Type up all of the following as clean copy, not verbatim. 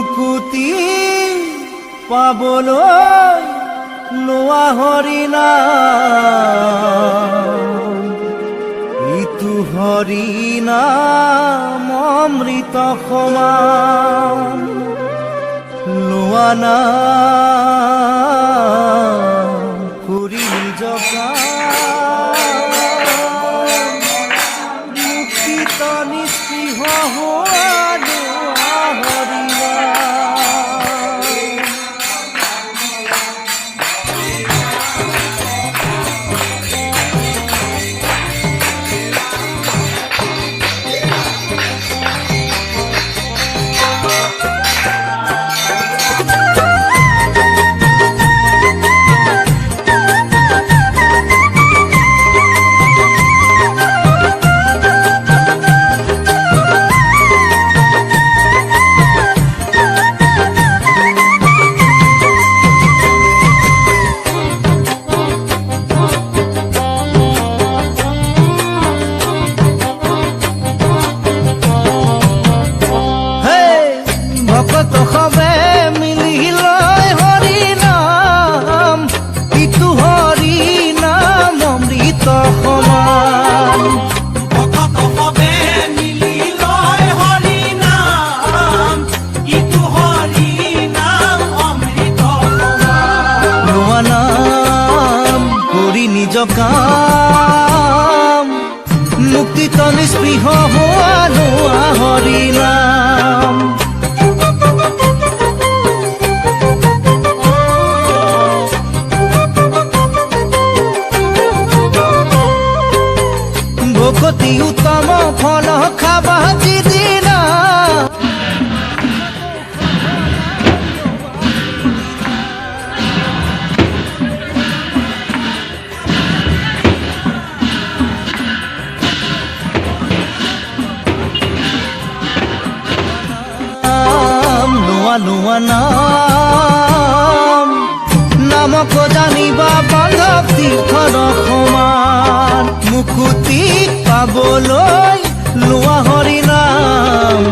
মুকুতি পাবলৈ লোৱা হৰিনাম ইটো হৰিনাম অমৃত সমান লোৱা নাম কৰি নিজ মুক্তিত নিস্পৃহ হোৱা লোৱা হৰিনাম ভকত সবে মিলি লয় হৰিনাম ইটো হৰিনাম অমৃত সমান ভকত সবে মিলি লয় হৰিনাম ইটো হৰিনাম অমৃত সমান লোৱা নাম কৰি নিজ কাম মুক্তিত নিস্পৃহ হোৱা লোৱা হৰিনাম ভকতি উত্তম ফল খাবা যিদিনা লোৱা লোৱা নাম নামক জানিবা বালক তীৰ্থৰ সমান মুকুতি পাবলৈ লোৱা হৰিনাম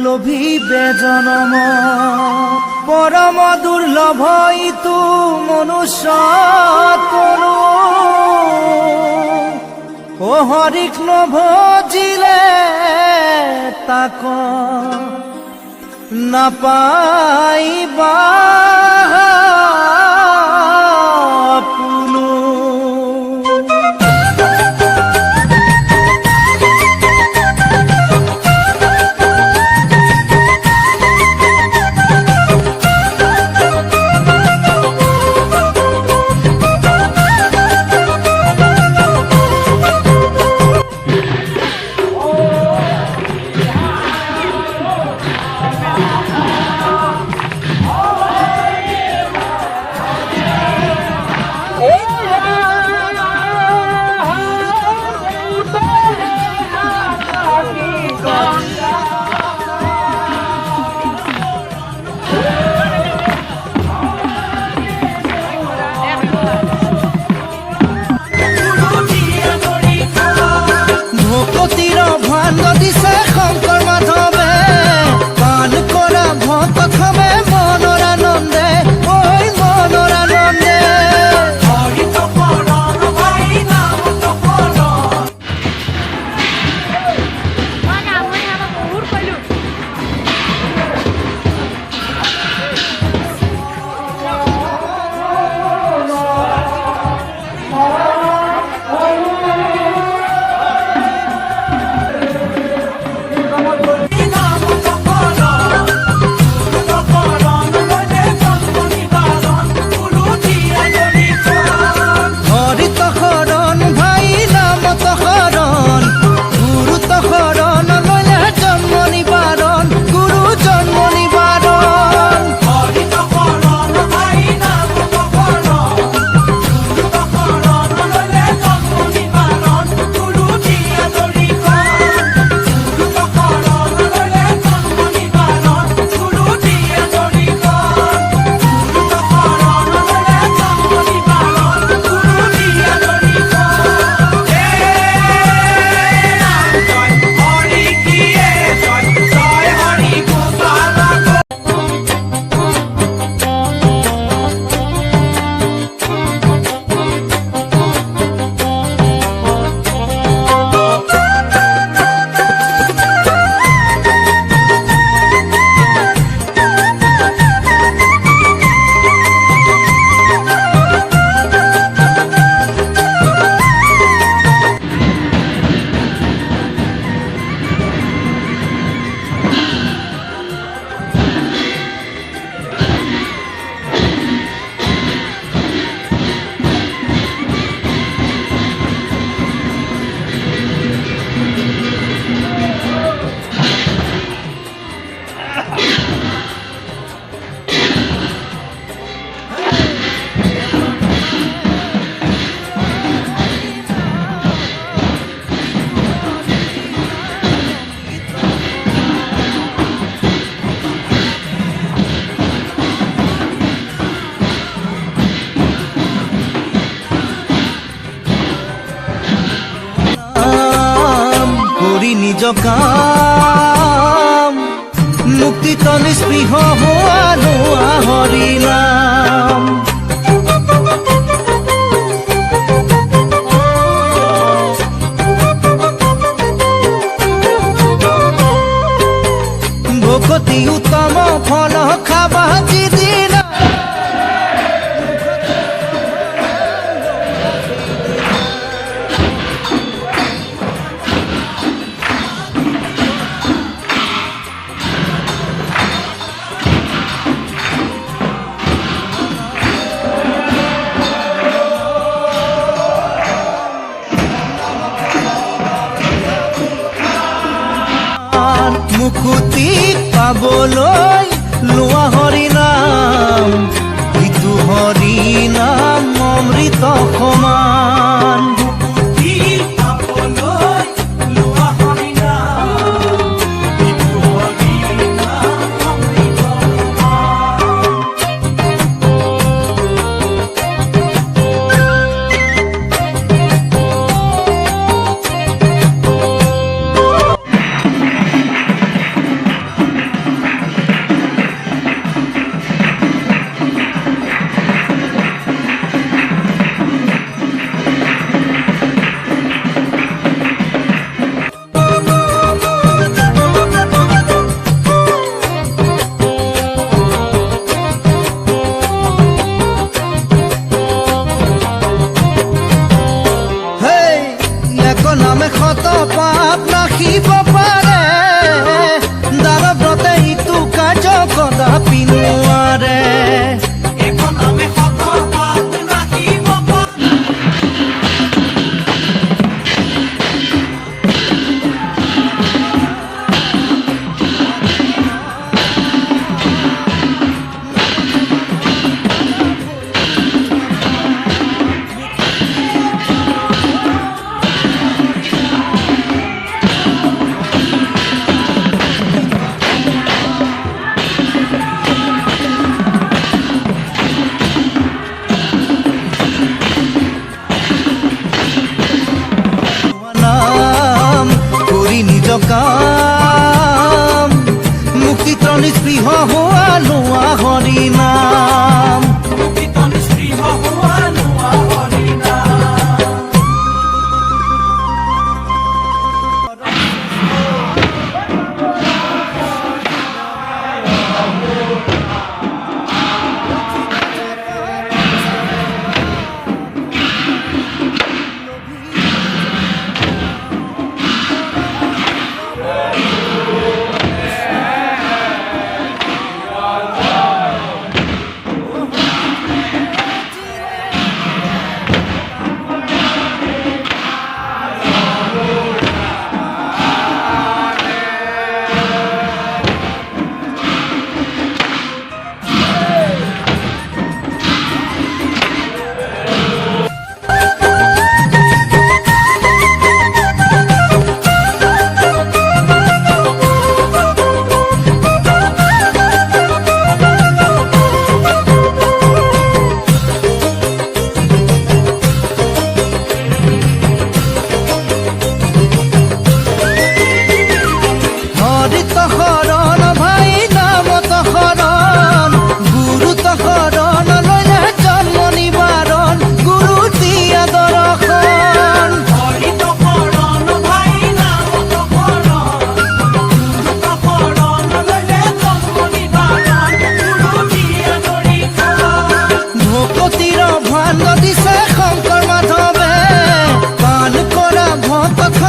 লোভিবে জনম পৰম দুৰ্লভ ইটো মনুষ্য তনু ও হৰিক নভজিলে তাক নাপাইবা পুনু কৰি নিজ কাম মুক্তিত নিস্পৃহ হোৱা নোৱা হৰি নাম ভকতি উত্তম ফল খাবা যিদিনা মুকুতি পাবলৈ লোৱা হৰি নাম ইটো হৰি নাম অমৃত সমান মুক্তি পাবলৈ লোৱা হৰি নাম ইটো হৰি নাম অমৃত সমান। হেই এক নামে শত পাপ নাশিব পাৰে দান ব্ৰতে ইটো কাৰ্য কদাপি নোৱাৰে এখন নামে শত পাপ নাশিব পাৰে। নাম কৰি নিজ কাম মুক্তিত নিস্পৃহ হোৱা নোৱা হৰি নাম মুক্তিত নিস্পৃহ হোৱা নোৱা হৰি নাম। হৰিত শৰণ ভাই নামত শৰণ গুৰুত শৰণ ললে জন্ম নিবাৰণ গুৰু দিয়া দৰ্শন হৰিত শৰণ ভাই নামত শৰণ গুৰুত শৰণ ললে জন্ম নিবাৰণ গুৰু দিয়া দৰ্শন। ভকতিৰ ভাণ্ড দিছে শংকৰ মাধৱে পাণ কৰা ভকত